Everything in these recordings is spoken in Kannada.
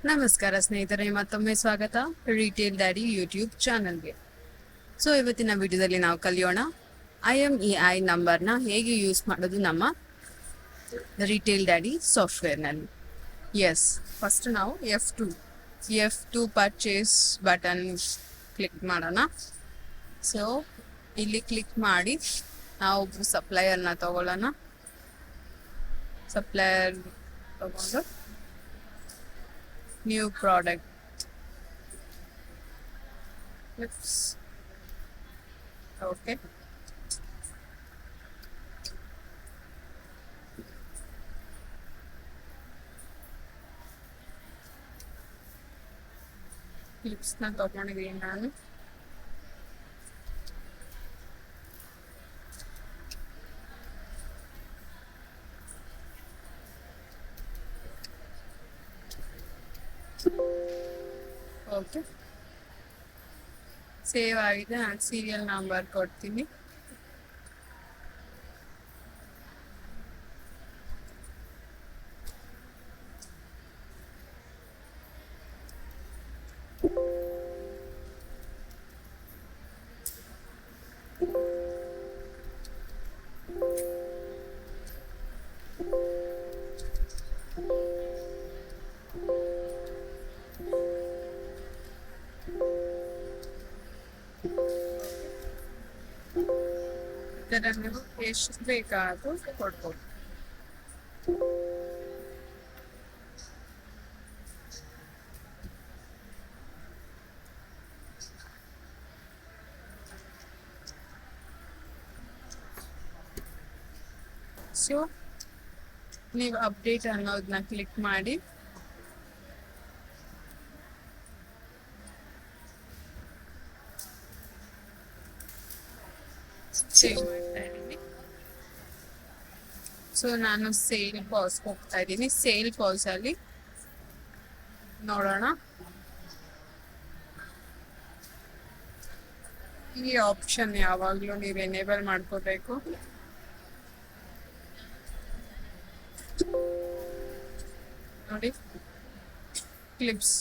ನಮಸ್ಕಾರ ಸ್ನೇಹಿತರೆ, ಮತ್ತೊಮ್ಮೆ ಸ್ವಾಗತ ರಿಟೇಲ್ ಡ್ಯಾಡಿ ಯೂಟ್ಯೂಬ್ ಚಾನಲ್ಗೆ. ಸೊ ಇವತ್ತಿನ ವಿಡಿಯೋದಲ್ಲಿ ನಾವು ಕಲಿಯೋಣ IMEI ನಂಬರ್ನ ಹೇಗೆ ಯೂಸ್ ಮಾಡೋದು ನಮ್ಮ ರಿಟೇಲ್ ಡ್ಯಾಡಿ ಸಾಫ್ಟ್ವೇರ್ನಲ್ಲಿ. ಫಸ್ಟ್ ನಾವು F2 ಪರ್ಚೇಸ್ ಬಟನ್ ಕ್ಲಿಕ್ ಮಾಡೋಣ. ಸೊ ಇಲ್ಲಿ ಕ್ಲಿಕ್ ಮಾಡಿ ನಾವು ಒಬ್ರು ಸಪ್ಲೈಯರ್ನ ತಗೊಳ್ಳೋಣ. ಸಪ್ಲೈಯರ್ ತಗೊಂಡು ನ್ಯೂ ಪ್ರಾಡಕ್ಟ್ ಓಕೆ. ಕ್ಲಿಪ್ಸ್ನ ತಗೊಂಡಿದ್ದೀನಿ ನಾನು. ಓಕೆ, ಸೇವ್ ಆಗಿದೆ. ನಾನು ಸೀರಿಯಲ್ ನಂಬರ್ ಕೊಡ್ತೀನಿ. ಇದರ ನೀವು ಎಷ್ಟು ಬೇಕಾದರೂ ಕೊಡ್ಬೋದು. ಸೊ ನೀವು ಅಪ್ಡೇಟ್ ಅನ್ನೋದನ್ನ ಕ್ಲಿಕ್ ಮಾಡಿ ಸೇವ್ ಮಾಡ್ತಾ ಇದ್ದೀನಿ. ಸೊ ನಾನು ಸೇಲ್ ಪಾಸ್ ಹೋಗ್ತಾ ಇದ್ದೀನಿ. ಸೇಲ್ ಪಾಸ್ ಅಲ್ಲಿ ನೋಡೋಣ, ಈ ಆಪ್ಷನ್ ಯಾವಾಗಲೂ ನೀವು ಎನೇಬಲ್ ಮಾಡ್ಕೋಬೇಕು. ನೋಡಿ, ಕ್ಲಿಪ್ಸ್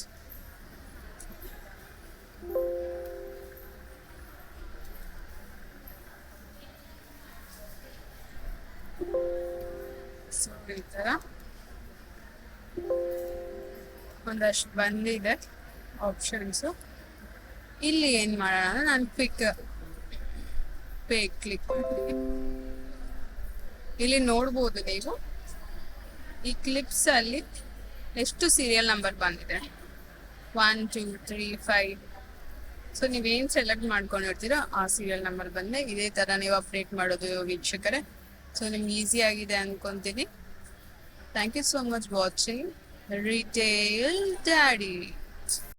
ಈ ಥರ ಒಂದಷ್ಟು ಬಂದಿದೆ ಆಪ್ಷನ್ಸು. ಇಲ್ಲಿ ಏನು ಮಾಡೋಣ ಅಂದರೆ ನಾನು ಪೇ ಕ್ಲಿಕ್ ಮಾಡ್ತೀನಿ. ಇಲ್ಲಿ ನೋಡ್ಬೋದು ನೀವು ಈ ಕ್ಲಿಪ್ಸಲ್ಲಿ ಎಷ್ಟು ಸೀರಿಯಲ್ ನಂಬರ್ ಬಂದಿದೆ, 1 2 3 5. ಸೊ ನೀವೇನು ಸೆಲೆಕ್ಟ್ ಮಾಡ್ಕೊಂಡಿರ್ತೀರೋ ಆ ಸೀರಿಯಲ್ ನಂಬರ್ ಬಂದೆ. ಇದೇ ಥರ ನೀವು ಅಪ್ಡೇಟ್ ಮಾಡೋದು ವೀಕ್ಷಕರೇ. ಸೊ ನಿಮ್ಗೆ ಈಸಿ ಆಗಿದೆ ಅನ್ಕೊಂತೀನಿ. Thank you so much for watching Retail Daddy.